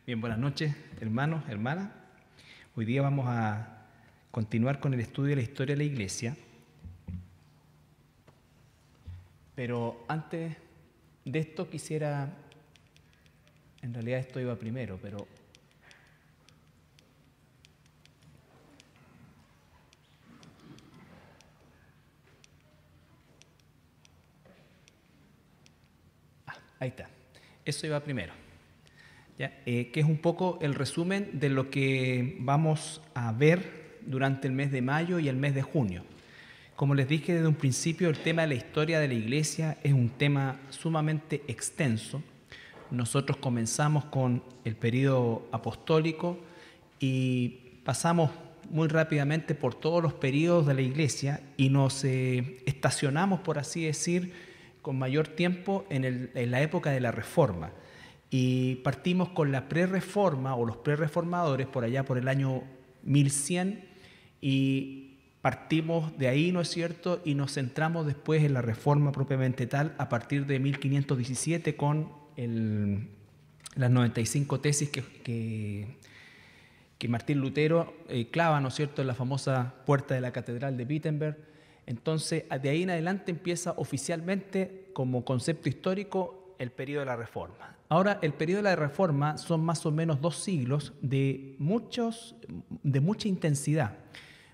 Bien, buenas noches, hermanos, hermanas. Hoy día vamos a continuar con el estudio de la historia de la Iglesia. Pero antes de esto quisiera, en realidad esto iba primero, pero ahí está, eso iba primero. ¿Ya? Que es un poco el resumen de lo que vamos a ver durante el mes de mayo y el mes de junio. Como les dije desde un principio, el tema de la historia de la Iglesia es un tema sumamente extenso. Nosotros comenzamos con el período apostólico y pasamos muy rápidamente por todos los períodos de la Iglesia y nos estacionamos, por así decir, con mayor tiempo en la época de la Reforma. Y partimos con la prerreforma o los prerreformadores por allá por el año 1100 y partimos de ahí, ¿no es cierto? Y nos centramos después en la reforma propiamente tal a partir de 1517 con las 95 tesis que Martín Lutero clava, ¿no es cierto?, en la famosa puerta de la Catedral de Wittenberg. Entonces, de ahí en adelante empieza oficialmente como concepto histórico el periodo de la Reforma. Ahora, el periodo de la Reforma son más o menos 2 siglos de mucha intensidad.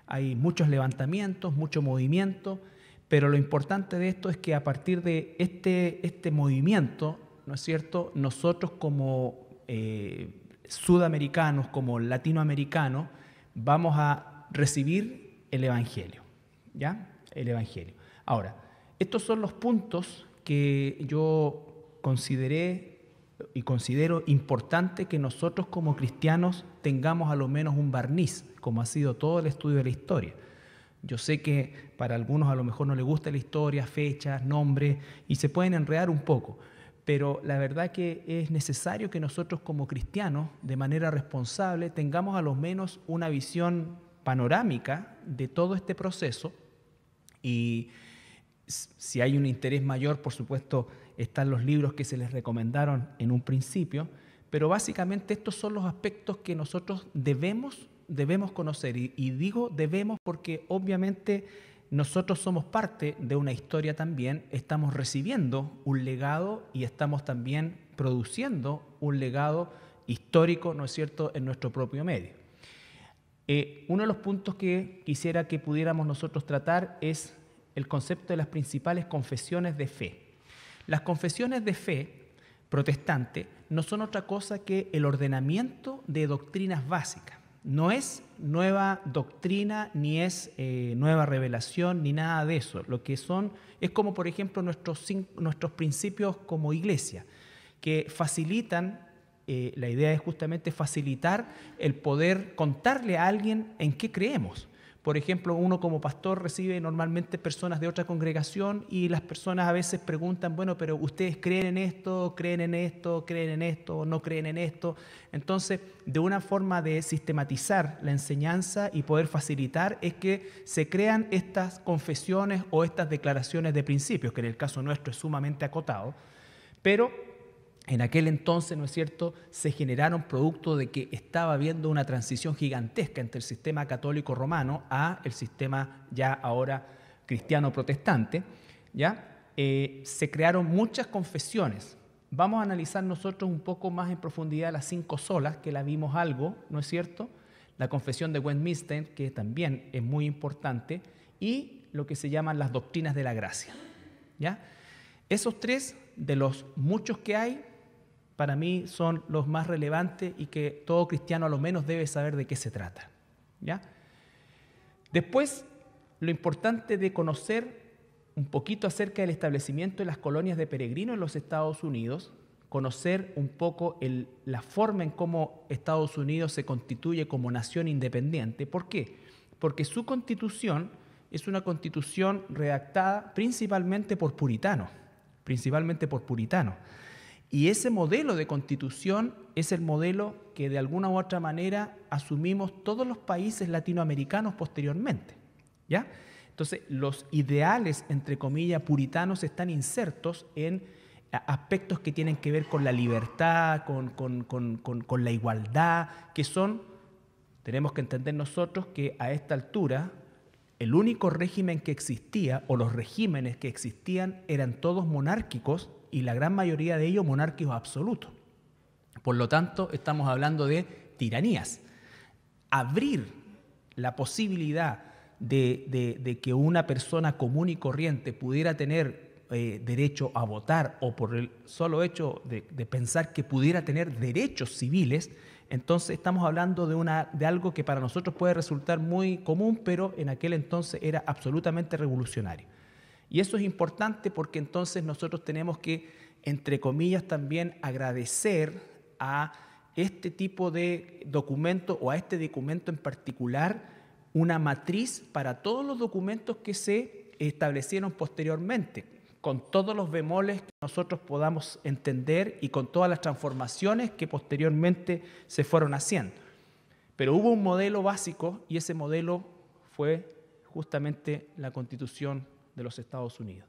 Hay muchos levantamientos, mucho movimiento, pero lo importante de esto es que a partir de este movimiento, ¿no es cierto?, nosotros como sudamericanos, como latinoamericanos, vamos a recibir el Evangelio, ¿ya? El Evangelio. Ahora, estos son los puntos que yo consideré y considero importante que nosotros como cristianos tengamos a lo menos un barniz, como ha sido todo el estudio de la historia. Yo sé que para algunos a lo mejor no les gusta la historia, fechas, nombres, y se pueden enredar un poco, pero la verdad que es necesario que nosotros como cristianos, de manera responsable, tengamos a lo menos una visión panorámica de todo este proceso. Y si hay un interés mayor, por supuesto, están los libros que se les recomendaron en un principio, pero básicamente estos son los aspectos que nosotros debemos conocer. Y digo debemos porque obviamente nosotros somos parte de una historia también, estamos recibiendo un legado y estamos también produciendo un legado histórico, ¿no es cierto?, en nuestro propio medio. Uno de los puntos que quisiera que pudiéramos nosotros tratar es el concepto de las principales confesiones de fe. Las confesiones de fe protestante no son otra cosa que el ordenamiento de doctrinas básicas. No es nueva doctrina, ni es nueva revelación, ni nada de eso. Lo que son es como, por ejemplo, nuestros principios como iglesia, que facilitan, la idea es justamente facilitar el poder contarle a alguien en qué creemos. Por ejemplo, uno como pastor recibe normalmente personas de otra congregación y las personas a veces preguntan, bueno, pero ¿ustedes creen en esto, creen en esto, creen en esto, no creen en esto? Entonces, de una forma de sistematizar la enseñanza y poder facilitar es que se crean estas confesiones o estas declaraciones de principios, que en el caso nuestro es sumamente acotado, pero en aquel entonces, ¿no es cierto?, se generaron producto de que estaba habiendo una transición gigantesca entre el sistema católico romano a el sistema ya ahora cristiano protestante, ¿ya? Se crearon muchas confesiones. Vamos a analizar nosotros un poco más en profundidad las 5 solas, que la vimos algo, ¿no es cierto?, la confesión de Westminster, que también es muy importante, y lo que se llaman las doctrinas de la gracia, ¿ya? Esos 3, de los muchos que hay, para mí son los más relevantes y que todo cristiano a lo menos debe saber de qué se trata, ¿ya? Después, lo importante de conocer un poquito acerca del establecimiento de las colonias de peregrinos en los Estados Unidos, conocer un poco la forma en cómo Estados Unidos se constituye como nación independiente. ¿Por qué? Porque su constitución es una constitución redactada principalmente por puritanos. Y ese modelo de constitución es el modelo que de alguna u otra manera asumimos todos los países latinoamericanos posteriormente, ¿ya? Entonces, los ideales, entre comillas, puritanos están insertos en aspectos que tienen que ver con la libertad, con la igualdad, que son, tenemos que entender nosotros que a esta altura el único régimen que existía, o los regímenes que existían, eran todos monárquicos y la gran mayoría de ellos monárquicos absolutos. Por lo tanto, estamos hablando de tiranías. Abrir la posibilidad de que una persona común y corriente pudiera tener derecho a votar, o por el solo hecho de pensar que pudiera tener derechos civiles, entonces estamos hablando de algo que para nosotros puede resultar muy común, pero en aquel entonces era absolutamente revolucionario. Y eso es importante porque entonces nosotros tenemos que, entre comillas, también agradecer a este tipo de documento, o a este documento en particular, una matriz para todos los documentos que se establecieron posteriormente, con todos los bemoles que nosotros podamos entender y con todas las transformaciones que posteriormente se fueron haciendo. Pero hubo un modelo básico, y ese modelo fue justamente la Constitución de los Estados Unidos.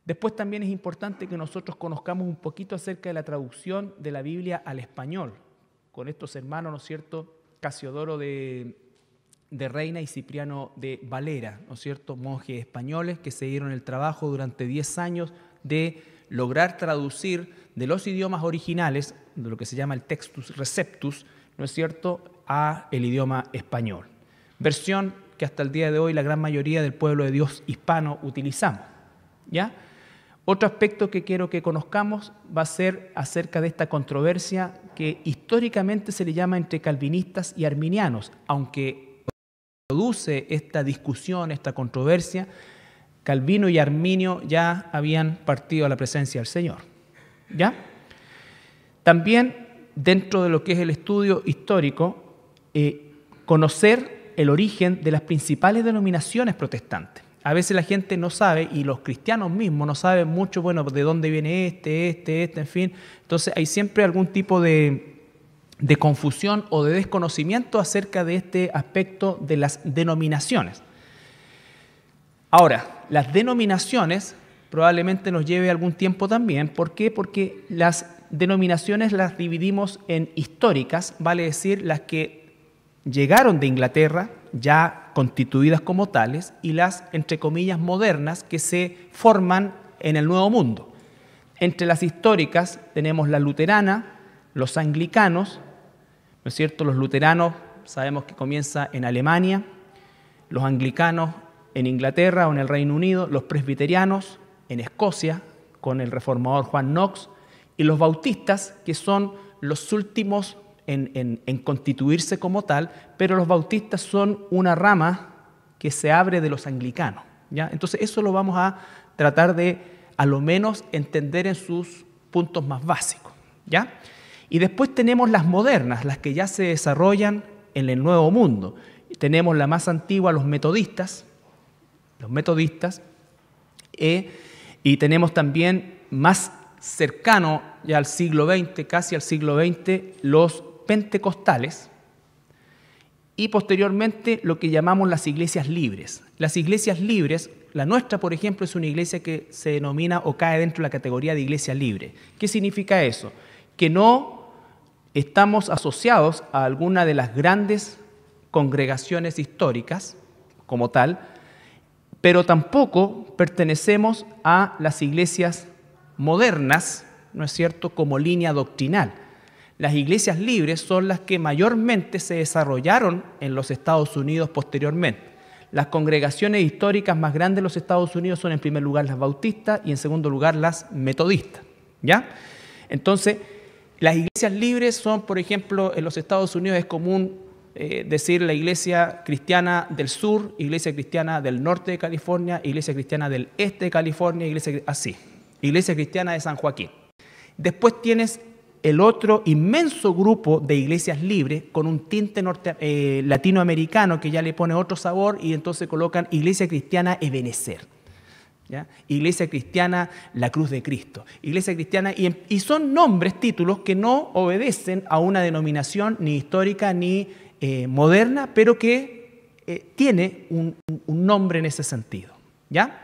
Después también es importante que nosotros conozcamos un poquito acerca de la traducción de la Biblia al español, con estos hermanos, ¿no es cierto?, Casiodoro de Reina y Cipriano de Valera, ¿no es cierto?, monjes españoles que se dieron el trabajo durante 10 años de lograr traducir de los idiomas originales, de lo que se llama el Textus Receptus, ¿no es cierto?, a el idioma español. Versión que hasta el día de hoy la gran mayoría del pueblo de Dios hispano utilizamos, ¿ya? Otro aspecto que quiero que conozcamos va a ser acerca de esta controversia que históricamente se le llama entre calvinistas y arminianos, aunque produce esta discusión, esta controversia, Calvino y Arminio ya habían partido a la presencia del Señor, ¿ya? También, dentro de lo que es el estudio histórico, conocer el origen de las principales denominaciones protestantes. A veces la gente no sabe, y los cristianos mismos no saben mucho, bueno, de dónde viene en fin. Entonces hay siempre algún tipo de confusión o de desconocimiento acerca de este aspecto de las denominaciones. Ahora, las denominaciones probablemente nos lleve algún tiempo también. ¿Por qué? Porque las denominaciones las dividimos en históricas, vale decir, las que llegaron de Inglaterra, ya constituidas como tales, y las, entre comillas, modernas, que se forman en el Nuevo Mundo. Entre las históricas tenemos la luterana, los anglicanos, ¿no es cierto? Los luteranos sabemos que comienza en Alemania, los anglicanos en Inglaterra o en el Reino Unido, los presbiterianos en Escocia, con el reformador Juan Knox, y los bautistas, que son los últimos en constituirse como tal, pero los bautistas son una rama que se abre de los anglicanos, ¿ya? Entonces eso lo vamos a tratar de, a lo menos, entender en sus puntos más básicos, ¿ya? Y después tenemos las modernas, las que ya se desarrollan en el Nuevo Mundo. Tenemos la más antigua, los metodistas, y tenemos también más cercano ya al siglo XX, casi al siglo XX, los pentecostales, y posteriormente lo que llamamos las iglesias libres. Las iglesias libres, la nuestra, por ejemplo, es una iglesia que se denomina o cae dentro de la categoría de iglesia libre. ¿Qué significa eso? Que no estamos asociados a alguna de las grandes congregaciones históricas como tal, pero tampoco pertenecemos a las iglesias modernas, ¿no es cierto?, como línea doctrinal. Las iglesias libres son las que mayormente se desarrollaron en los Estados Unidos posteriormente. Las congregaciones históricas más grandes de los Estados Unidos son en primer lugar las bautistas y en segundo lugar las metodistas, ¿ya? Entonces, las iglesias libres son, por ejemplo, en los Estados Unidos es común decir la iglesia cristiana del sur, iglesia cristiana del norte de California, iglesia cristiana del este de California, iglesia cristiana de San Joaquín. Después tienes el otro inmenso grupo de iglesias libres con un tinte latinoamericano que ya le pone otro sabor, y entonces colocan Iglesia Cristiana Ebenezer, ¿ya? Iglesia Cristiana La Cruz de Cristo, Iglesia Cristiana, y son nombres, títulos que no obedecen a una denominación ni histórica ni moderna, pero que tiene un nombre en ese sentido, ¿ya?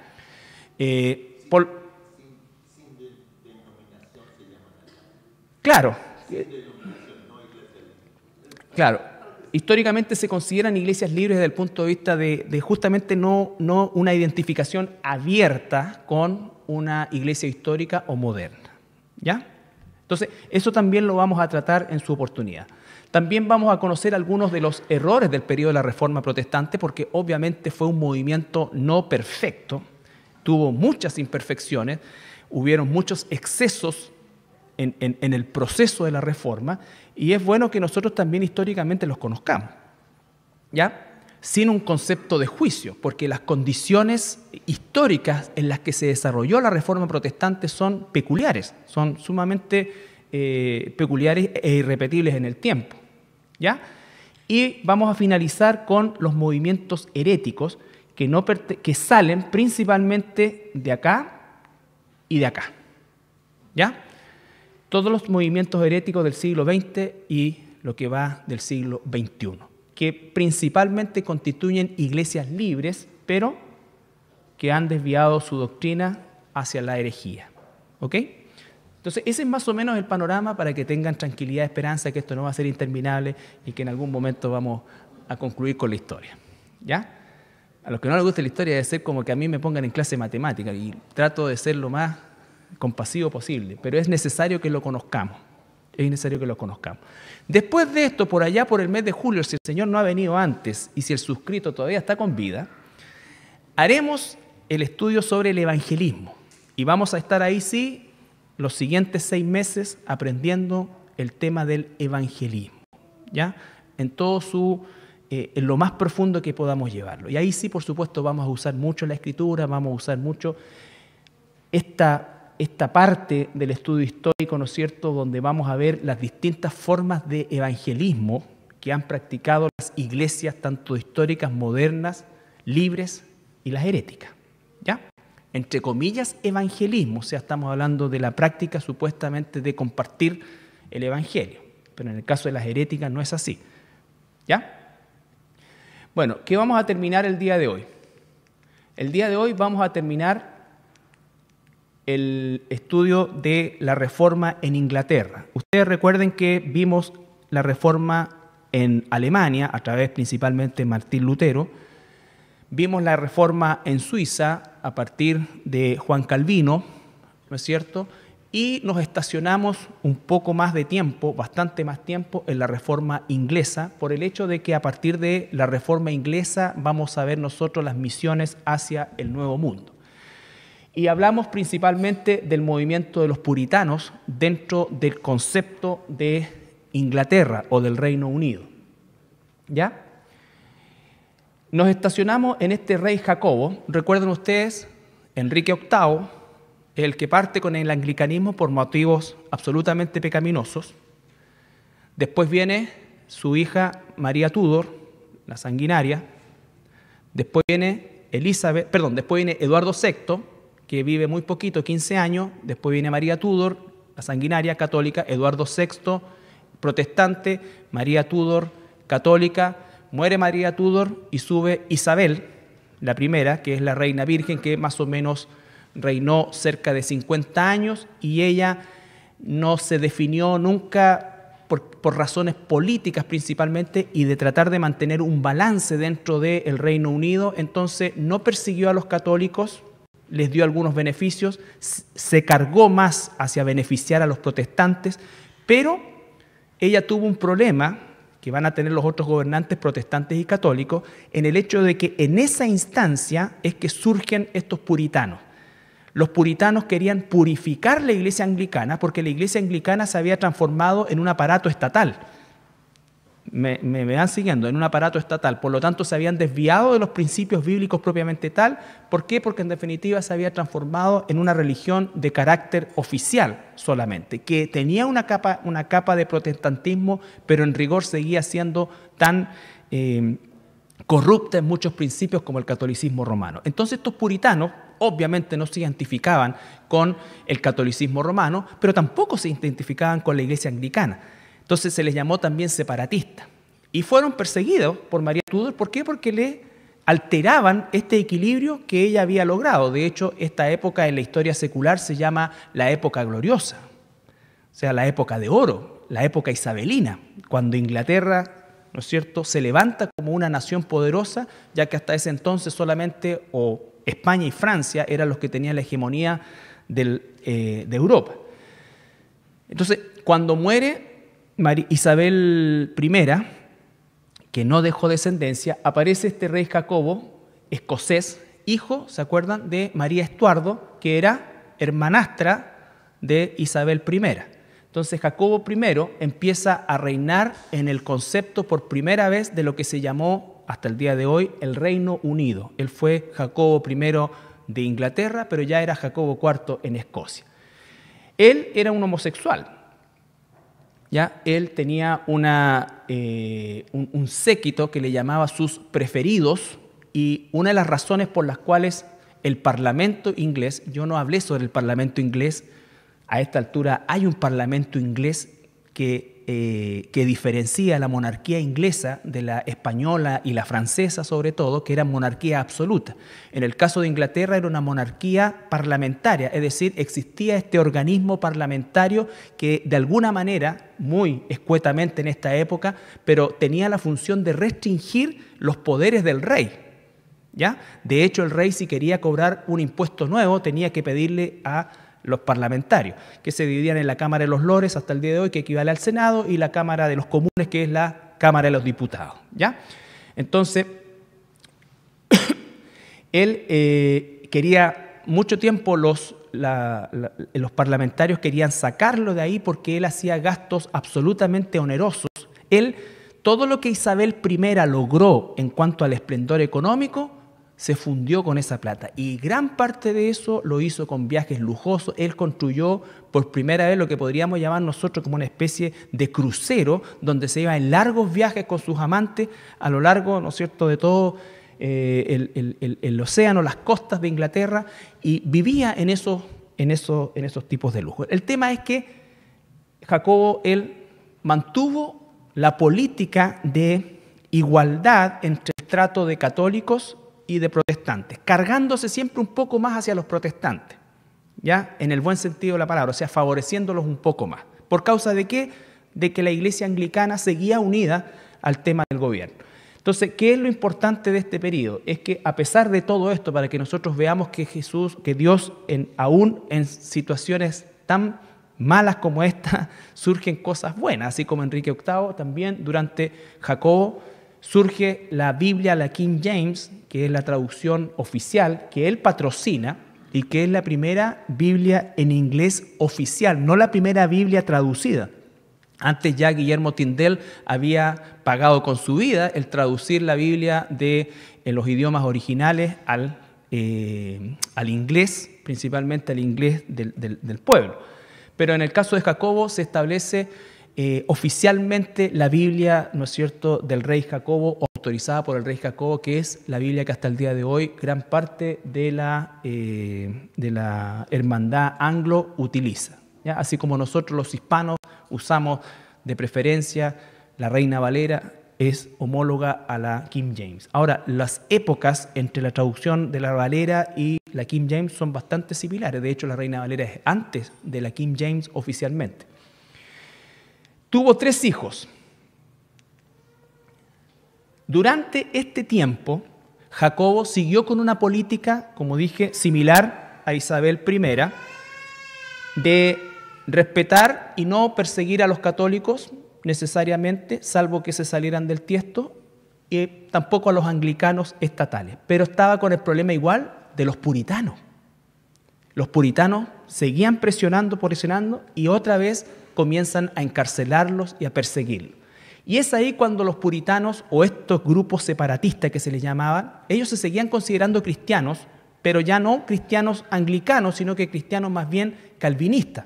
Claro, claro. Históricamente se consideran iglesias libres desde el punto de vista de justamente no una identificación abierta con una iglesia histórica o moderna. ¿Ya? Entonces, eso también lo vamos a tratar en su oportunidad. También vamos a conocer algunos de los errores del periodo de la Reforma Protestante, porque obviamente fue un movimiento no perfecto, tuvo muchas imperfecciones, hubieron muchos excesos en el proceso de la Reforma, y es bueno que nosotros también históricamente los conozcamos, ¿ya? Sin un concepto de juicio, porque las condiciones históricas en las que se desarrolló la Reforma Protestante son peculiares, son sumamente peculiares e irrepetibles en el tiempo, ¿ya? Y vamos a finalizar con los movimientos heréticos que salen principalmente de acá y de acá, ¿ya? Todos los movimientos heréticos del siglo XX y lo que va del siglo XXI, que principalmente constituyen iglesias libres, pero que han desviado su doctrina hacia la herejía. ¿Ok? Entonces, ese es más o menos el panorama para que tengan tranquilidad, esperanza, que esto no va a ser interminable y que en algún momento vamos a concluir con la historia. ¿Ya? A los que no les gusta la historia debe ser como que a mí me pongan en clase de matemática y trato de ser lo más compasivo posible, pero es necesario que lo conozcamos. Es necesario que lo conozcamos. Después de esto, por allá por el mes de julio, si el Señor no ha venido antes y si el suscrito todavía está con vida, haremos el estudio sobre el evangelismo y vamos a estar ahí, sí, los siguientes 6 meses aprendiendo el tema del evangelismo, ¿ya? En todo en lo más profundo que podamos llevarlo. Y ahí sí, por supuesto, vamos a usar mucho la Escritura, vamos a usar mucho esta parte del estudio histórico, ¿no es cierto?, donde vamos a ver las distintas formas de evangelismo que han practicado las iglesias, tanto históricas, modernas, libres y las heréticas, ¿ya? Entre comillas, evangelismo, o sea, estamos hablando de la práctica supuestamente de compartir el evangelio, pero en el caso de las heréticas no es así, ¿ya? Bueno, ¿qué vamos a terminar el día de hoy? El día de hoy vamos a terminar el estudio de la Reforma en Inglaterra. Ustedes recuerden que vimos la Reforma en Alemania, a través principalmente de Martín Lutero, vimos la Reforma en Suiza a partir de Juan Calvino, ¿no es cierto? Y nos estacionamos un poco más de tiempo, bastante más tiempo, en la Reforma inglesa, por el hecho de que a partir de la Reforma inglesa vamos a ver nosotros las misiones hacia el Nuevo Mundo. Y hablamos principalmente del movimiento de los puritanos dentro del concepto de Inglaterra o del Reino Unido. ¿Ya? Nos estacionamos en este rey Jacobo. Recuerden ustedes, Enrique VIII es el que parte con el anglicanismo por motivos absolutamente pecaminosos. Después viene su hija María Tudor, la sanguinaria. Después viene después viene Eduardo VI, que vive muy poquito, 15 años. Después viene María Tudor, la sanguinaria católica. Eduardo VI, protestante. María Tudor, católica. Muere María Tudor y sube Isabel, la primera, que es la reina virgen, que más o menos reinó cerca de 50 años y ella no se definió nunca por razones políticas principalmente y de tratar de mantener un balance dentro del Reino Unido. Entonces no persiguió a los católicos, les dio algunos beneficios, se cargó más hacia beneficiar a los protestantes, pero ella tuvo un problema que van a tener los otros gobernantes protestantes y católicos, en el hecho de que en esa instancia es que surgen estos puritanos. Los puritanos querían purificar la iglesia anglicana porque la iglesia anglicana se había transformado en un aparato estatal. Me van siguiendo, en un aparato estatal. Por lo tanto, se habían desviado de los principios bíblicos propiamente tal. ¿Por qué? Porque en definitiva se había transformado en una religión de carácter oficial solamente, que tenía una capa de protestantismo, pero en rigor seguía siendo tan corrupta en muchos principios como el catolicismo romano. Entonces estos puritanos obviamente no se identificaban con el catolicismo romano, pero tampoco se identificaban con la iglesia anglicana. Entonces se les llamó también separatistas. Y fueron perseguidos por María Tudor. ¿Por qué? Porque le alteraban este equilibrio que ella había logrado. De hecho, esta época en la historia secular se llama la época gloriosa. sea, la época de oro, la época isabelina, cuando Inglaterra, ¿no es cierto?, se levanta como una nación poderosa, ya que hasta ese entonces solamente España y Francia eran los que tenían la hegemonía de Europa. Entonces, cuando muere Isabel I, que no dejó descendencia, aparece este rey Jacobo, escocés, hijo, ¿se acuerdan?, de María Estuardo, que era hermanastra de Isabel I. Entonces Jacobo I empieza a reinar en el concepto por primera vez de lo que se llamó hasta el día de hoy el Reino Unido. Él fue Jacobo I de Inglaterra, pero ya era Jacobo IV en Escocia. Él era un homosexual. ¿Ya? Él tenía un séquito que le llamaba sus preferidos, y una de las razones por las cuales el Parlamento inglés, yo no hablé sobre el Parlamento inglés, a esta altura hay un Parlamento inglés que diferencia la monarquía inglesa de la española y la francesa sobre todo, que eran monarquía absoluta. En el caso de Inglaterra era una monarquía parlamentaria, es decir, existía este organismo parlamentario que de alguna manera, muy escuetamente en esta época, pero tenía la función de restringir los poderes del rey. ¿Ya? De hecho, el rey, si quería cobrar un impuesto nuevo, tenía que pedirle a los parlamentarios, que se dividían en la Cámara de los Lores hasta el día de hoy, que equivale al Senado, y la Cámara de los Comunes, que es la Cámara de los Diputados. ¿Ya? Entonces, él quería, mucho tiempo los parlamentarios querían sacarlo de ahí porque él hacía gastos absolutamente onerosos. Todo lo que Isabel I logró en cuanto al esplendor económico, se fundió con esa plata, y gran parte de eso lo hizo con viajes lujosos. Él construyó por primera vez lo que podríamos llamar nosotros como una especie de crucero, donde se iba en largos viajes con sus amantes a lo largo, ¿no es cierto?, de todo el océano, las costas de Inglaterra, y vivía en esos tipos de lujo. El tema es que Jacobo, él mantuvo la política de igualdad entre el trato de católicos y de protestantes, cargándose siempre un poco más hacia los protestantes, ¿ya? En el buen sentido de la palabra, o sea, favoreciéndolos un poco más. ¿Por causa de qué? De que la iglesia anglicana seguía unida al tema del gobierno. Entonces, ¿qué es lo importante de este periodo? Es que a pesar de todo esto, para que nosotros veamos que Dios, aún en situaciones tan malas como esta, surgen cosas buenas, así como Enrique VIII también durante Jacobo, surge la Biblia, la King James, que es la traducción oficial que él patrocina y que es la primera Biblia en inglés oficial, no la primera Biblia traducida. Antes ya Guillermo Tyndale había pagado con su vida el traducir la Biblia de los idiomas originales al inglés, principalmente al inglés del pueblo. Pero en el caso de Jacobo se establece oficialmente la Biblia, ¿no es cierto?, del rey Jacobo, autorizada por el rey Jacobo, que es la Biblia que hasta el día de hoy gran parte de la hermandad anglo utiliza, ¿ya? Así como nosotros los hispanos usamos de preferencia la Reina Valera, es homóloga a la King James. Ahora, las épocas entre la traducción de la Valera y la King James son bastante similares. De hecho, la Reina Valera es antes de la King James oficialmente. Tuvo 3 hijos. Durante este tiempo, Jacobo siguió con una política, como dije, similar a Isabel I, de respetar y no perseguir a los católicos necesariamente, salvo que se salieran del tiesto, y tampoco a los anglicanos estatales. Pero estaba con el problema igual de los puritanos. Los puritanos seguían presionando y otra vez comienzan a encarcelarlos y a perseguirlos. Y es ahí cuando los puritanos, o estos grupos separatistas que se les llamaban, ellos se seguían considerando cristianos, pero ya no cristianos anglicanos, sino que cristianos más bien calvinistas.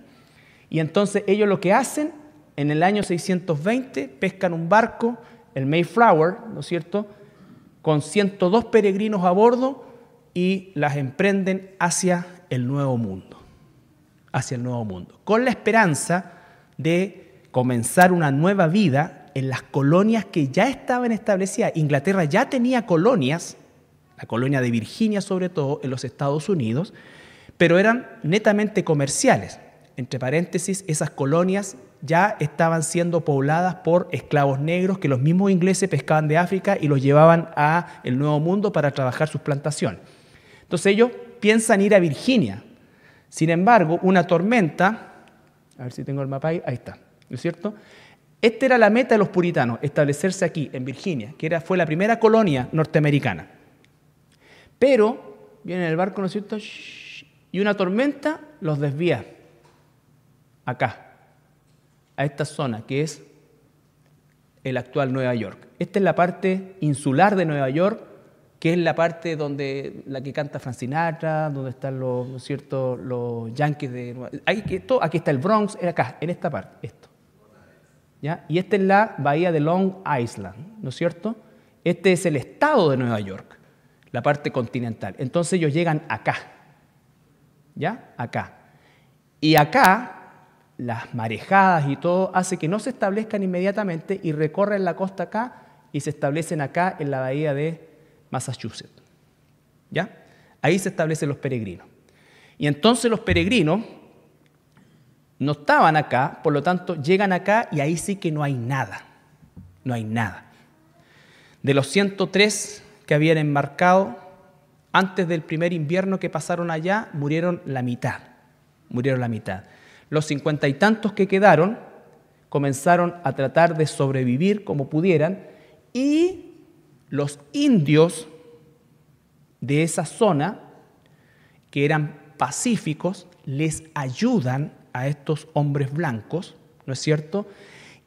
Y entonces ellos lo que hacen, en el año 620, pescan un barco, el Mayflower, ¿no es cierto?, con 102 peregrinos a bordo, y las emprenden hacia el Nuevo Mundo, con la esperanza de comenzar una nueva vida en las colonias que ya estaban establecidas. Inglaterra ya tenía colonias, la colonia de Virginia sobre todo, en los Estados Unidos, pero eran netamente comerciales. entre paréntesis, esas colonias ya estaban siendo pobladas por esclavos negros que los mismos ingleses pescaban de África y los llevaban a el Nuevo Mundo para trabajar sus plantaciones. Entonces ellos piensan ir a Virginia. Sin embargo, una tormenta, a ver si tengo el mapa ahí está, ¿no es cierto? Esta era la meta de los puritanos, establecerse aquí, en Virginia, que fue la primera colonia norteamericana. Pero viene el barco, ¿no es cierto? Y una tormenta los desvía acá, a esta zona que es el actual Nueva York. Esta es la parte insular de Nueva York, que es la parte donde la que canta Frank Sinatra, donde están los, ¿no es cierto?, los yankees de aquí está el Bronx, acá, en esta parte, esto. ¿Ya? Y esta es la bahía de Long Island, ¿no es cierto? Este es el estado de Nueva York, la parte continental. Entonces ellos llegan acá, ¿ya? Acá. Y acá, las marejadas y todo hace que no se establezcan inmediatamente y recorren la costa acá y se establecen acá en la bahía de Massachusetts. ¿Ya? Ahí se establecen los peregrinos. Y entonces los peregrinos no estaban acá, por lo tanto llegan acá y ahí sí que no hay nada. No hay nada. De los 103 que habían embarcado, antes del primer invierno que pasaron allá, murieron la mitad. Murieron la mitad. Los 50 y tantos que quedaron comenzaron a tratar de sobrevivir como pudieran y los indios de esa zona, que eran pacíficos, les ayudan a estos hombres blancos, ¿no es cierto?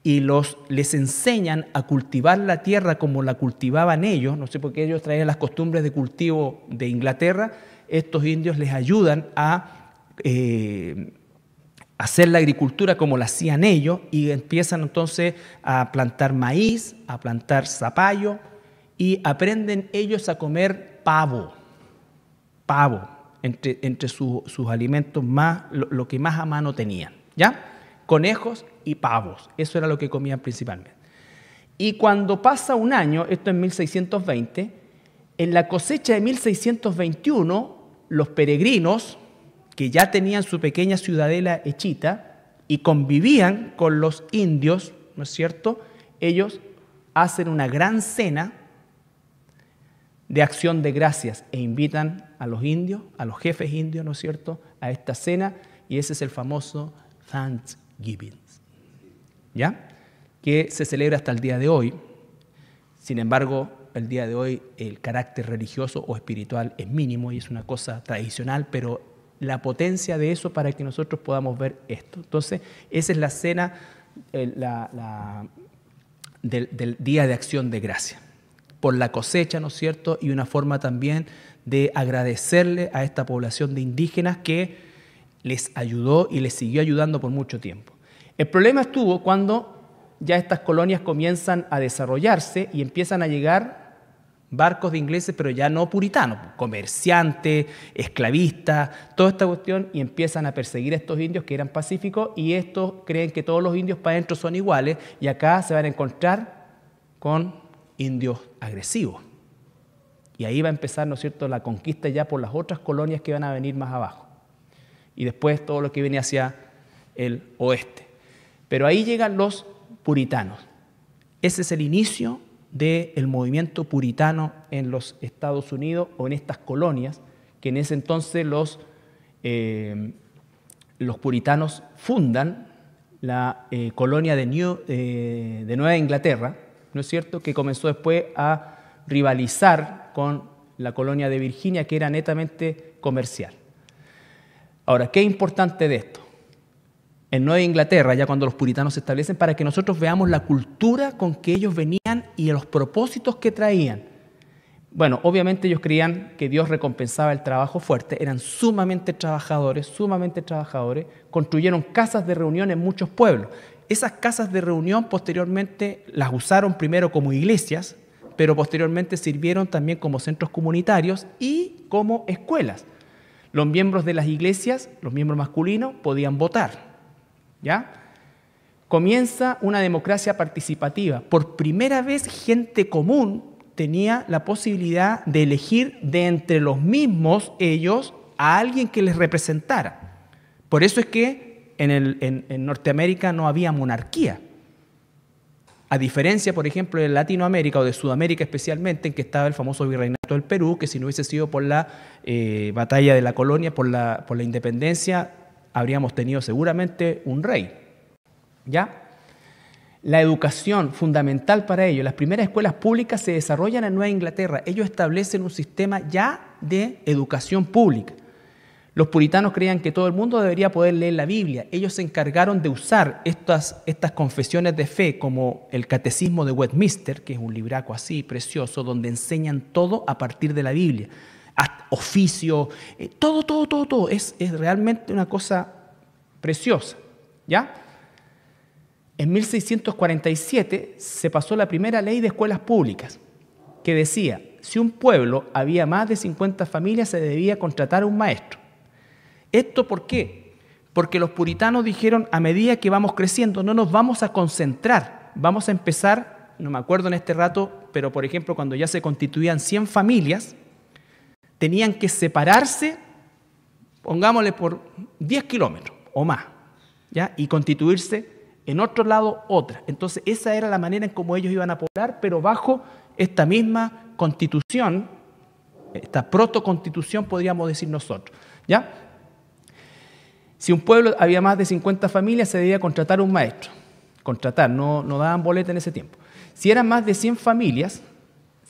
Y les enseñan a cultivar la tierra como la cultivaban ellos, no sé por qué ellos traían las costumbres de cultivo de Inglaterra, estos indios les ayudan a hacer la agricultura como la hacían ellos y empiezan entonces a plantar maíz, a plantar zapallo y aprenden ellos a comer pavo, entre sus alimentos más, lo que más a mano tenían, ¿ya? Conejos y pavos, eso era lo que comían principalmente. Y cuando pasa un año, esto en 1620, en la cosecha de 1621, los peregrinos, que ya tenían su pequeña ciudadela hechita y convivían con los indios, ¿no es cierto?, ellos hacen una gran cena de acción de gracias e invitan a los indios, a los jefes indios, ¿no es cierto?, a esta cena, y ese es el famoso Thanksgiving, ¿ya?, que se celebra hasta el día de hoy. Sin embargo, el día de hoy el carácter religioso o espiritual es mínimo y es una cosa tradicional, pero la potencia de eso para que nosotros podamos ver esto. Entonces, esa es la cena del Día de Acción de Gracia, por la cosecha, ¿no es cierto?, y una forma también de agradecerle a esta población de indígenas que les ayudó y les siguió ayudando por mucho tiempo. El problema estuvo cuando ya estas colonias comienzan a desarrollarse y empiezan a llegar barcos de ingleses, pero ya no puritanos, comerciantes, esclavistas, toda esta cuestión, y empiezan a perseguir a estos indios que eran pacíficos, y estos creen que todos los indios para adentro son iguales, y acá se van a encontrar con indios agresivos. Y ahí va a empezar, ¿no es cierto?, la conquista ya por las otras colonias que van a venir más abajo. Y después todo lo que viene hacia el oeste. Pero ahí llegan los puritanos. Ese es el inicio del movimiento puritano en los Estados Unidos o en estas colonias, que en ese entonces los puritanos fundan la colonia de Nueva Inglaterra, ¿no es cierto?, que comenzó después a rivalizar con la colonia de Virginia, que era netamente comercial. Ahora, ¿qué es importante de esto? En Nueva Inglaterra, ya cuando los puritanos se establecen, para que nosotros veamos la cultura con que ellos venían y los propósitos que traían. Bueno, obviamente ellos creían que Dios recompensaba el trabajo fuerte, eran sumamente trabajadores, construyeron casas de reunión en muchos pueblos. Esas casas de reunión posteriormente las usaron primero como iglesias, pero posteriormente sirvieron también como centros comunitarios y como escuelas. Los miembros de las iglesias, los miembros masculinos, podían votar, ¿ya? Comienza una democracia participativa. Por primera vez, gente común tenía la posibilidad de elegir de entre los mismos ellos a alguien que les representara. Por eso es que en Norteamérica no había monarquía. A diferencia, por ejemplo, de Latinoamérica o de Sudamérica especialmente, en que estaba el famoso virreinato del Perú, que si no hubiese sido por la batalla de la colonia, por la independencia, habríamos tenido seguramente un rey. ¿Ya? La educación fundamental para ello, las primeras escuelas públicas se desarrollan en Nueva Inglaterra. Ellos establecen un sistema ya de educación pública. Los puritanos creían que todo el mundo debería poder leer la Biblia. Ellos se encargaron de usar estas confesiones de fe como el Catecismo de Westminster, que es un libraco así precioso, donde enseñan todo a partir de la Biblia. Oficio, todo. Es realmente una cosa preciosa. ¿Ya? En 1647 se pasó la primera ley de escuelas públicas, que decía, si un pueblo había más de 50 familias, se debía contratar a un maestro. ¿Esto por qué? Porque los puritanos dijeron, a medida que vamos creciendo, no nos vamos a concentrar, vamos a empezar, no me acuerdo en este rato, pero por ejemplo, cuando ya se constituían 100 familias, tenían que separarse, pongámosle por 10 kilómetros o más, ¿ya? Y constituirse en otro lado otra. Entonces esa era la manera en cómo ellos iban a poblar, pero bajo esta misma constitución, esta protoconstitución podríamos decir nosotros. ¿Ya? Si un pueblo había más de 50 familias, se debía contratar un maestro. Contratar, no daban boleta en ese tiempo. Si eran más de 100 familias,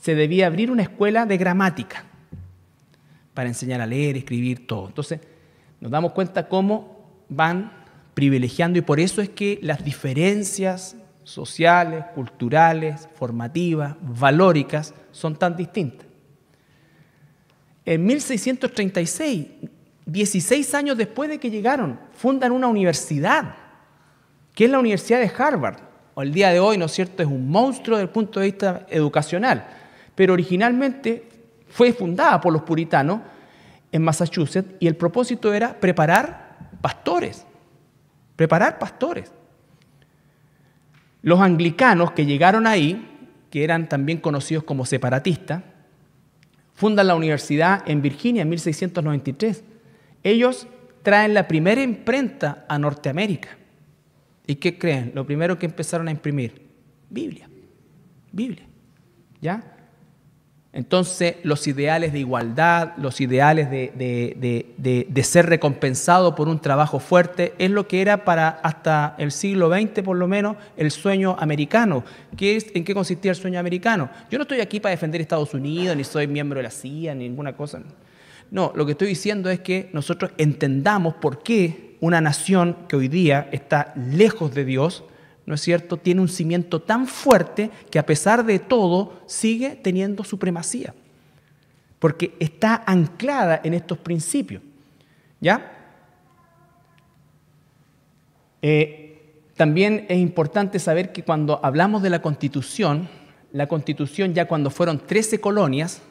se debía abrir una escuela de gramática para enseñar a leer, escribir, todo. Entonces nos damos cuenta cómo van privilegiando, y por eso es que las diferencias sociales, culturales, formativas, valóricas son tan distintas. En 1636, 16 años después de que llegaron, fundan una universidad, que es la Universidad de Harvard. El día de hoy, ¿no es cierto?, es un monstruo desde el punto de vista educacional, pero originalmente fue fundada por los puritanos en Massachusetts, y el propósito era preparar pastores. Los anglicanos que llegaron ahí, que eran también conocidos como separatistas, fundan la universidad en Virginia en 1693. Ellos traen la primera imprenta a Norteamérica. ¿Y qué creen? Lo primero que empezaron a imprimir, Biblia. ¿Ya? Entonces, los ideales de igualdad, los ideales de ser recompensado por un trabajo fuerte, es lo que era para hasta el siglo XX, por lo menos, el sueño americano. ¿En qué consistía el sueño americano? Yo no estoy aquí para defender Estados Unidos, ni soy miembro de la CIA, ni ninguna cosa. No, lo que estoy diciendo es que nosotros entendamos por qué una nación que hoy día está lejos de Dios, ¿no es cierto?, tiene un cimiento tan fuerte que a pesar de todo sigue teniendo supremacía, porque está anclada en estos principios. ¿Ya? También es importante saber que cuando hablamos de la Constitución ya cuando fueron 13 colonias,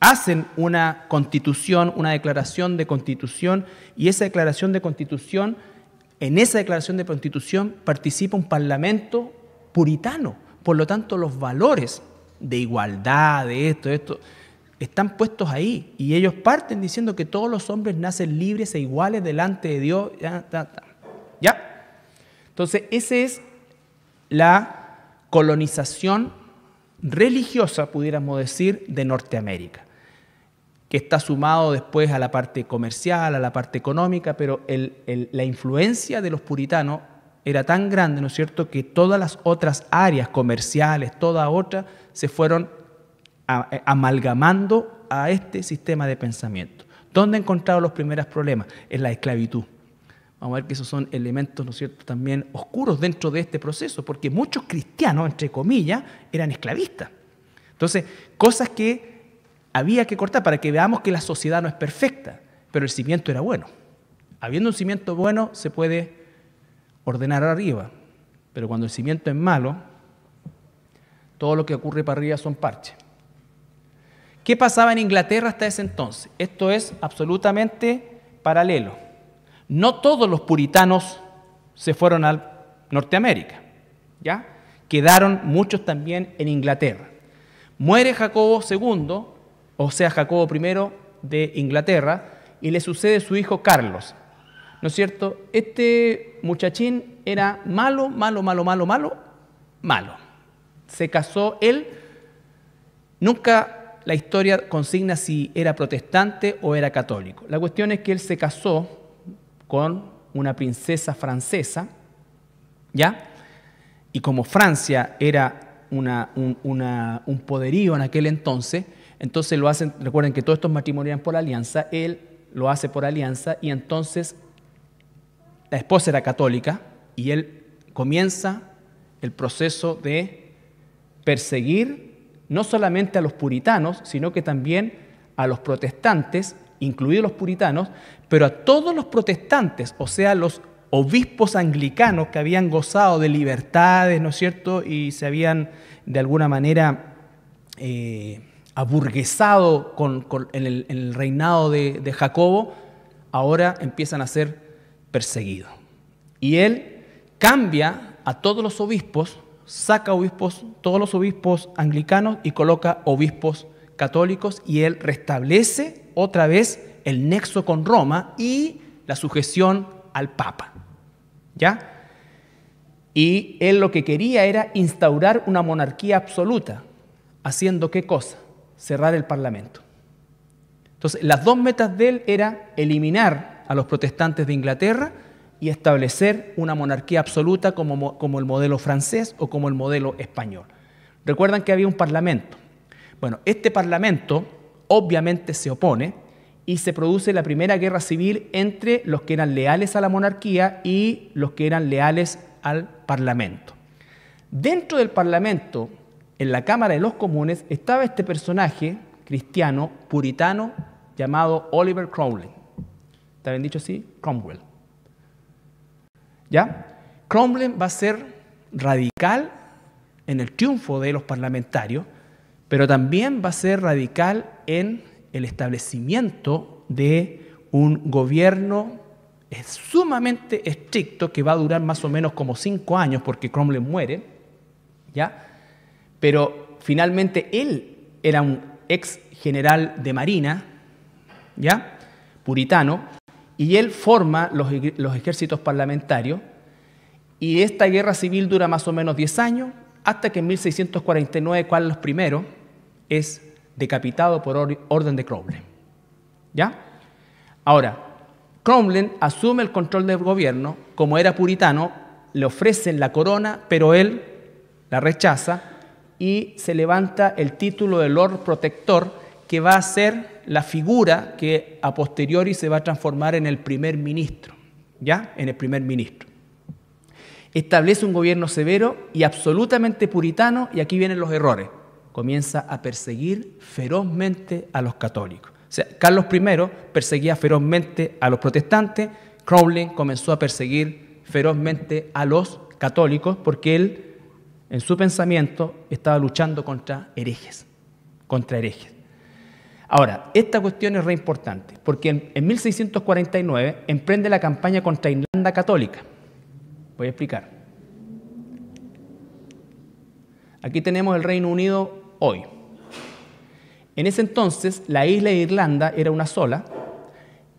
hacen una constitución, una declaración de constitución, y esa declaración de constitución, en esa declaración de constitución participa un parlamento puritano. Por lo tanto, los valores de igualdad, de esto, están puestos ahí. Y ellos parten diciendo que todos los hombres nacen libres e iguales delante de Dios. ¿Ya? Entonces, esa es la colonización religiosa, pudiéramos decir, de Norteamérica, que está sumado después a la parte comercial, a la parte económica, pero la influencia de los puritanos era tan grande, ¿no es cierto?, que todas las otras áreas comerciales, todas otras, se fueron amalgamando a este sistema de pensamiento. ¿Dónde encontraron los primeros problemas? En la esclavitud. Vamos a ver que esos son elementos, ¿no es cierto?, también oscuros dentro de este proceso, porque muchos cristianos, entre comillas, eran esclavistas. Entonces, cosas que había que cortar para que veamos que la sociedad no es perfecta, pero el cimiento era bueno. Habiendo un cimiento bueno, se puede ordenar arriba, pero cuando el cimiento es malo, todo lo que ocurre para arriba son parches. ¿Qué pasaba en Inglaterra hasta ese entonces? Esto es absolutamente paralelo. No todos los puritanos se fueron a Norteamérica, ¿ya? Quedaron muchos también en Inglaterra. Muere Jacobo II, o sea, Jacobo I de Inglaterra, y le sucede su hijo Carlos. ¿no es cierto? Este muchachín era malo, malo, malo, malo, malo, malo. Se casó él, nunca la historia consigna si era protestante o era católico. La cuestión es que él se casó con una princesa francesa, ¿ya? Y como Francia era un poderío en aquel entonces lo hacen, recuerden que todos estos matrimonios eran por alianza, él lo hace por alianza y entonces la esposa era católica y él comienza el proceso de perseguir no solamente a los puritanos, sino que también a los protestantes, incluidos los puritanos, pero a todos los protestantes, o sea, los obispos anglicanos que habían gozado de libertades, ¿no es cierto?, y se habían de alguna manera aburguesado en el reinado de Jacobo, ahora empiezan a ser perseguidos. Y él cambia a todos los obispos, saca obispos, todos los obispos anglicanos y coloca obispos católicos y él restablece otra vez el nexo con Roma y la sujeción al Papa, ¿ya? Y él lo que quería era instaurar una monarquía absoluta, haciendo ¿qué cosa? Cerrar el Parlamento. Entonces, las dos metas de él era eliminar a los protestantes de Inglaterra y establecer una monarquía absoluta como el modelo francés o como el modelo español. Recuerdan que había un parlamento. Bueno, este parlamento obviamente se opone y se produce la primera guerra civil entre los que eran leales a la monarquía y los que eran leales al parlamento. Dentro del parlamento, en la Cámara de los Comunes, estaba este personaje cristiano, puritano, llamado Oliver Cromwell. ¿Está bien dicho así? Cromwell. ¿Ya? Cromwell va a ser radical en el triunfo de los parlamentarios, pero también va a ser radical en el establecimiento de un gobierno sumamente estricto que va a durar más o menos como 5 años porque Cromwell muere, ¿ya? Pero finalmente él era un ex general de marina, ¿ya? Puritano, y él forma los ejércitos parlamentarios y esta guerra civil dura más o menos 10 años hasta que en 1649 Carlos I es decapitado por orden de Cromwell, ¿ya? Ahora, Cromwell asume el control del gobierno, como era puritano, le ofrecen la corona, pero él la rechaza y se levanta el título de Lord Protector, que va a ser la figura que a posteriori se va a transformar en el primer ministro, ¿ya? En el primer ministro. Establece un gobierno severo y absolutamente puritano, y aquí vienen los errores. Comienza a perseguir ferozmente a los católicos. O sea, Carlos I perseguía ferozmente a los protestantes, Cromwell comenzó a perseguir ferozmente a los católicos porque él, en su pensamiento, estaba luchando contra herejes. Ahora, esta cuestión es re importante porque en 1649 emprende la campaña contra Irlanda católica. Voy a explicar. Aquí tenemos el Reino Unido hoy. En ese entonces, la isla de Irlanda era una sola,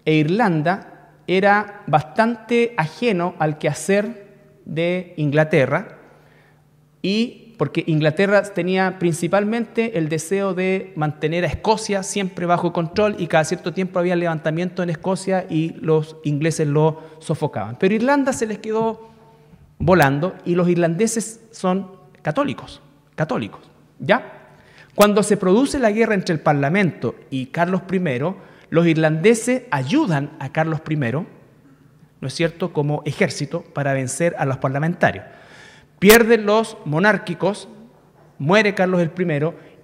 e Irlanda era bastante ajeno al quehacer de Inglaterra, y porque Inglaterra tenía principalmente el deseo de mantener a Escocia siempre bajo control, y cada cierto tiempo había levantamiento en Escocia y los ingleses lo sofocaban. Pero Irlanda se les quedó volando, y los irlandeses son católicos, ¿ya? Cuando se produce la guerra entre el Parlamento y Carlos I, los irlandeses ayudan a Carlos I, ¿no es cierto?, como ejército para vencer a los parlamentarios. Pierden los monárquicos, muere Carlos I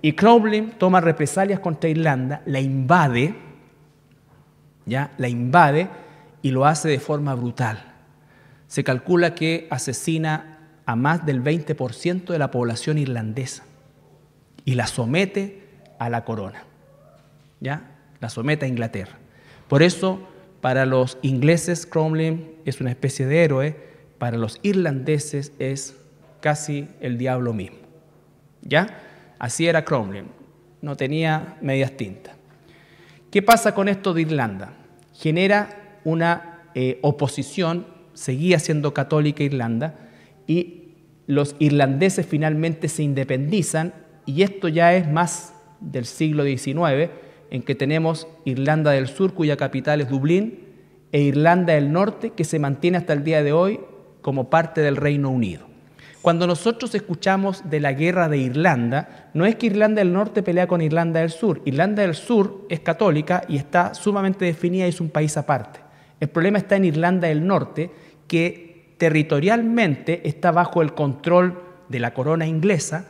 y Cromwell toma represalias contra Irlanda, la invade, ¿ya? La invade y lo hace de forma brutal. Se calcula que asesina a más del 20% de la población irlandesa y la somete a la corona, ¿ya? La somete a Inglaterra. Por eso, para los ingleses, Cromwell es una especie de héroe, para los irlandeses es casi el diablo mismo, ¿ya? Así era Cromwell, no tenía medias tintas. ¿Qué pasa con esto de Irlanda? Genera una oposición, seguía siendo católica Irlanda, y los irlandeses finalmente se independizan, y esto ya es más del siglo XIX, en que tenemos Irlanda del Sur, cuya capital es Dublín, e Irlanda del Norte, que se mantiene hasta el día de hoy como parte del Reino Unido. Cuando nosotros escuchamos de la guerra de Irlanda, no es que Irlanda del Norte pelea con Irlanda del Sur. Irlanda del Sur es católica y está sumamente definida y es un país aparte. El problema está en Irlanda del Norte, que territorialmente está bajo el control de la corona inglesa,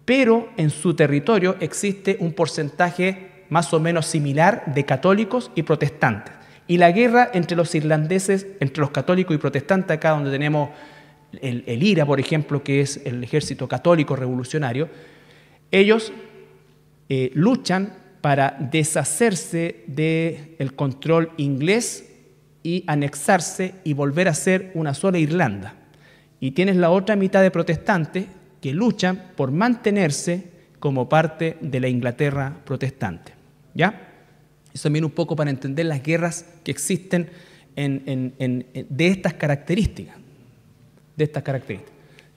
pero en su territorio existe un porcentaje más o menos similar de católicos y protestantes. Y la guerra entre los irlandeses, entre los católicos y protestantes, acá donde tenemos el IRA, por ejemplo, que es el ejército católico revolucionario, ellos luchan para deshacerse del control inglés y anexarse y volver a ser una sola Irlanda. Y tienes la otra mitad de protestantes que luchan por mantenerse como parte de la Inglaterra protestante. ¿Ya? Eso también un poco para entender las guerras que existen de estas características.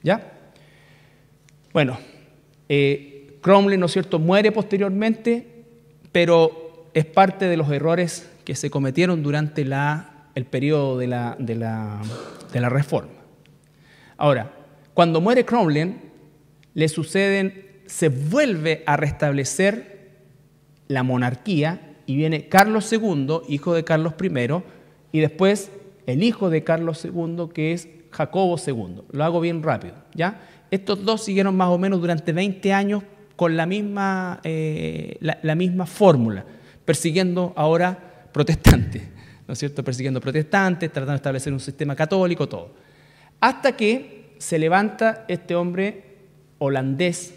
¿Ya? Bueno, Cromwell, ¿no es cierto?, muere posteriormente, pero es parte de los errores que se cometieron durante el periodo de la Reforma. Ahora, cuando muere Cromwell, se vuelve a restablecer la monarquía, y viene Carlos II, hijo de Carlos I, y después el hijo de Carlos II, que es Jacobo II. Lo hago bien rápido, ¿ya? Estos dos siguieron más o menos durante 20 años con la misma fórmula, persiguiendo ahora protestantes, ¿no es cierto? Persiguiendo protestantes, tratando de establecer un sistema católico, todo. Hasta que se levanta este hombre holandés,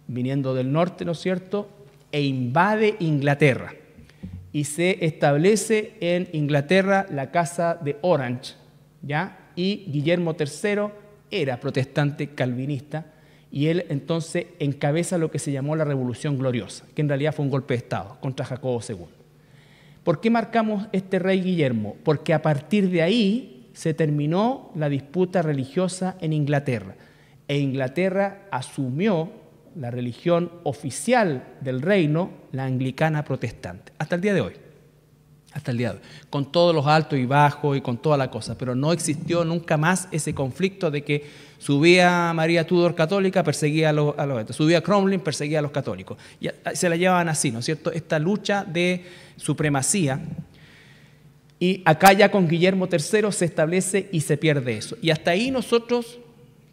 viniendo del norte, ¿no es cierto?, e invade Inglaterra. Y se establece en Inglaterra la Casa de Orange, ¿ya? Y Guillermo III era protestante calvinista, y él entonces encabeza lo que se llamó la Revolución Gloriosa, que en realidad fue un golpe de Estado contra Jacobo II. ¿Por qué marcamos este rey Guillermo? Porque a partir de ahí se terminó la disputa religiosa en Inglaterra, e Inglaterra asumió la religión oficial del reino, la anglicana protestante, hasta el día de hoy, con todos los altos y bajos y con toda la cosa, pero no existió nunca más ese conflicto de que subía María Tudor católica, perseguía a los subía Cromwell, perseguía a los católicos, y se la llevaban así, ¿no es cierto?, esta lucha de supremacía. Y acá ya con Guillermo III se establece y se pierde eso, y hasta ahí nosotros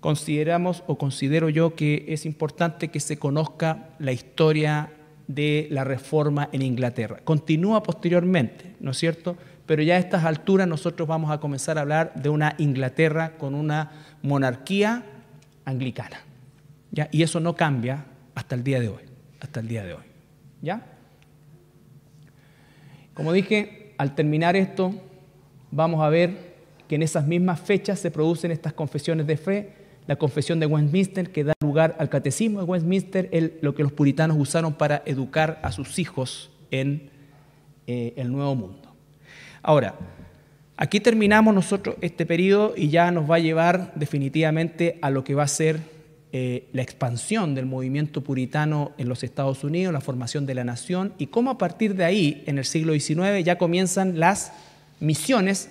consideramos, o considero yo, que es importante que se conozca la historia de la Reforma en Inglaterra. Continúa posteriormente, ¿no es cierto?, pero ya a estas alturas nosotros vamos a comenzar a hablar de una Inglaterra con una monarquía anglicana, ¿ya? Y eso no cambia hasta el día de hoy, ¿ya? Como dije, al terminar esto, vamos a ver que en esas mismas fechas se producen estas confesiones de fe, la confesión de Westminster, que da lugar al catecismo de Westminster, lo que los puritanos usaron para educar a sus hijos en el Nuevo Mundo. Ahora, aquí terminamos nosotros este periodo y ya nos va a llevar definitivamente a lo que va a ser la expansión del movimiento puritano en los Estados Unidos, la formación de la nación, y cómo a partir de ahí, en el siglo XIX, ya comienzan las misiones,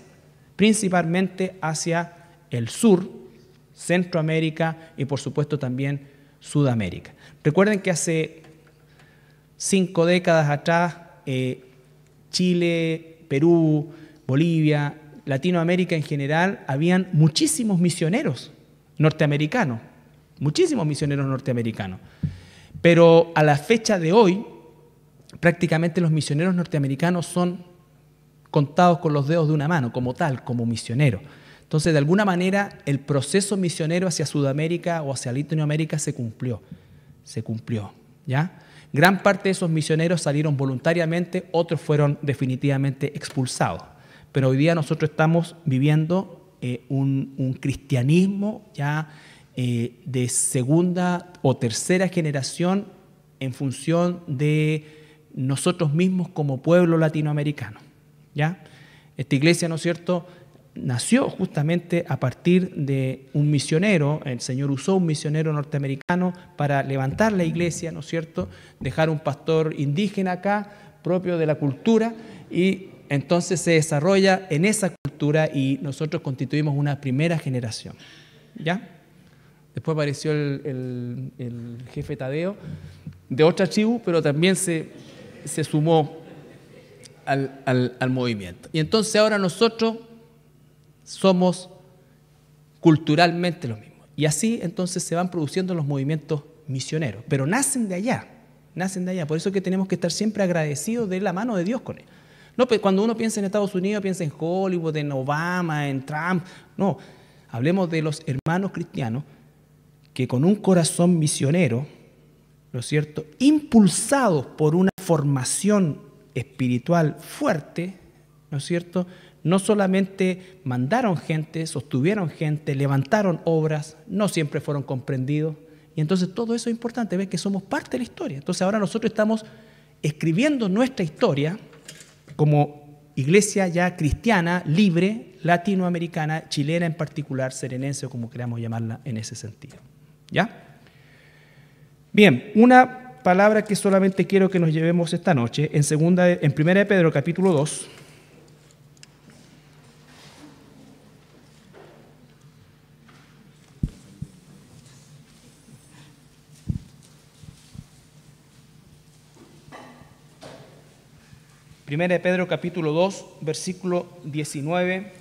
principalmente hacia el sur, Centroamérica y por supuesto también Sudamérica. Recuerden que hace 5 décadas atrás Chile, Perú, Bolivia, Latinoamérica en general, habían muchísimos misioneros norteamericanos, pero a la fecha de hoy prácticamente los misioneros norteamericanos son contados con los dedos de una mano, como tal, como misioneros. Entonces, de alguna manera, el proceso misionero hacia Sudamérica o hacia Latinoamérica se cumplió, ¿ya? Gran parte de esos misioneros salieron voluntariamente, otros fueron definitivamente expulsados. Pero hoy día nosotros estamos viviendo un cristianismo ya de segunda o tercera generación en función de nosotros mismos como pueblo latinoamericano, ¿ya? Esta iglesia, ¿no es cierto?, nació justamente a partir de un misionero. El Señor usó un misionero norteamericano para levantar la iglesia, ¿no es cierto?, dejar un pastor indígena acá, propio de la cultura, y entonces se desarrolla en esa cultura y nosotros constituimos una primera generación, ¿ya? Después apareció el jefe Tadeo de otra tribu, pero también se sumó al movimiento. Y entonces ahora nosotros somos culturalmente lo mismo. Y así entonces se van produciendo los movimientos misioneros, pero nacen de allá. Por eso es que tenemos que estar siempre agradecidos de la mano de Dios con él. No, cuando uno piensa en Estados Unidos, piensa en Hollywood, en Obama, en Trump. No, hablemos de los hermanos cristianos que con un corazón misionero, ¿no es cierto?, impulsados por una formación espiritual fuerte, ¿no es cierto?, no solamente mandaron gente, sostuvieron gente, levantaron obras, no siempre fueron comprendidos. Y entonces todo eso es importante, ver que somos parte de la historia. Entonces ahora nosotros estamos escribiendo nuestra historia como iglesia ya cristiana, libre, latinoamericana, chilena en particular, serenense o como queramos llamarla en ese sentido. ¿Ya? Bien, una palabra que solamente quiero que nos llevemos esta noche, en 1 de Pedro capítulo 2, Primera de Pedro capítulo 2, versículo 19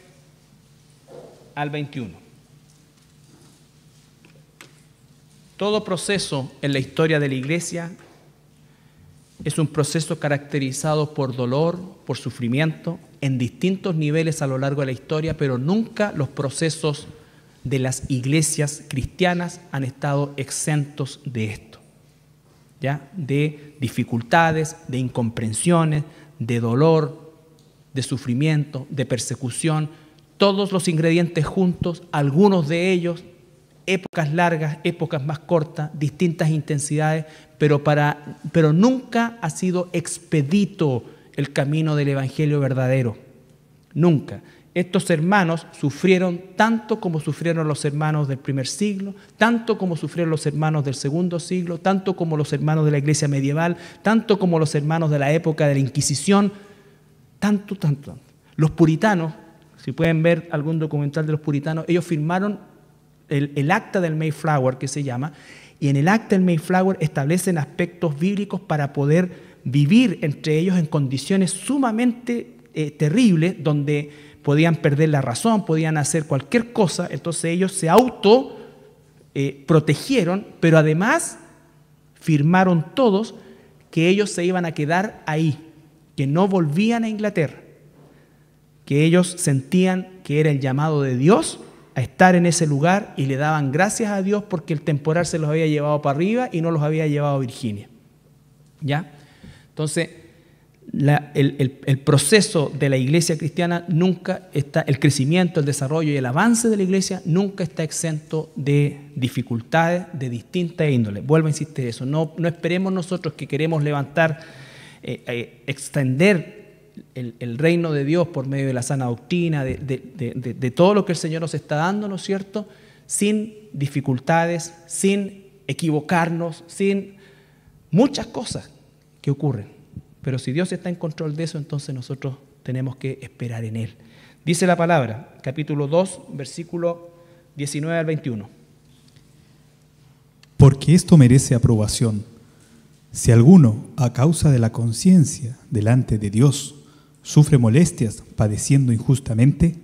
al 21. Todo proceso en la historia de la iglesia es un proceso caracterizado por dolor, por sufrimiento, en distintos niveles a lo largo de la historia, pero nunca los procesos de las iglesias cristianas han estado exentos de esto, ¿ya? De dificultades, de incomprensiones, de dolor, de sufrimiento, de persecución, todos los ingredientes juntos, algunos de ellos, épocas largas, épocas más cortas, distintas intensidades, pero nunca ha sido expedito el camino del Evangelio verdadero, nunca. Estos hermanos sufrieron tanto como sufrieron los hermanos del primer siglo, tanto como sufrieron los hermanos del segundo siglo, tanto como los hermanos de la iglesia medieval, tanto como los hermanos de la época de la Inquisición, tanto. Los puritanos, si pueden ver algún documental de los puritanos, ellos firmaron el acta del Mayflower, que se llama, y en el acta del Mayflower establecen aspectos bíblicos para poder vivir entre ellos en condiciones sumamente terribles, donde podían perder la razón, podían hacer cualquier cosa. Entonces ellos se protegieron, pero además firmaron todos que ellos se iban a quedar ahí, que no volvían a Inglaterra, que ellos sentían que era el llamado de Dios a estar en ese lugar y le daban gracias a Dios porque el temporal se los había llevado para arriba y no los había llevado a Virginia. ¿Ya? Entonces, el proceso de la iglesia cristiana nunca está, el crecimiento, el desarrollo y el avance de la iglesia nunca está exento de dificultades de distinta índole. Vuelvo a insistir eso, no esperemos nosotros que queremos levantar, extender el reino de Dios por medio de la sana doctrina, de todo lo que el Señor nos está dando, ¿no es cierto?, sin dificultades, sin equivocarnos, sin muchas cosas que ocurren. Pero si Dios está en control de eso, entonces nosotros tenemos que esperar en Él. Dice la palabra, capítulo 2, versículo 19 al 21. Porque esto merece aprobación. Si alguno, a causa de la conciencia delante de Dios, sufre molestias padeciendo injustamente,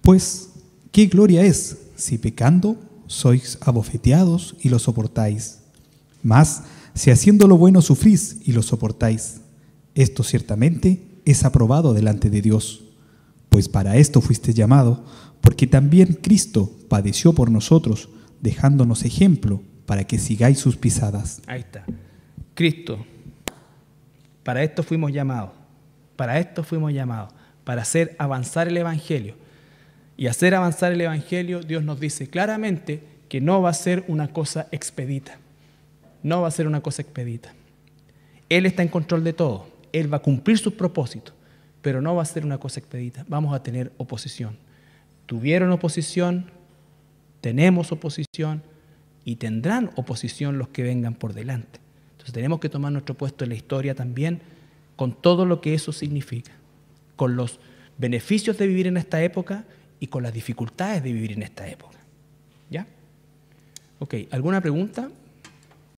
pues, ¿qué gloria es si pecando sois abofeteados y lo soportáis? Mas, si haciendo lo bueno sufrís y lo soportáis, esto ciertamente es aprobado delante de Dios. Pues para esto fuiste llamado, porque también Cristo padeció por nosotros, dejándonos ejemplo para que sigáis sus pisadas. Ahí está. Cristo, para esto fuimos llamados, para hacer avanzar el Evangelio. Y hacer avanzar el Evangelio, Dios nos dice claramente que no va a ser una cosa expedita. No va a ser una cosa expedita. Él está en control de todo. Él va a cumplir sus propósitos. pero no va a ser una cosa expedita. Vamos a tener oposición. Tuvieron oposición, tenemos oposición y tendrán oposición los que vengan por delante. Entonces tenemos que tomar nuestro puesto en la historia también con todo lo que eso significa, con los beneficios de vivir en esta época y con las dificultades de vivir en esta época. ¿Ya? Ok, ¿alguna pregunta?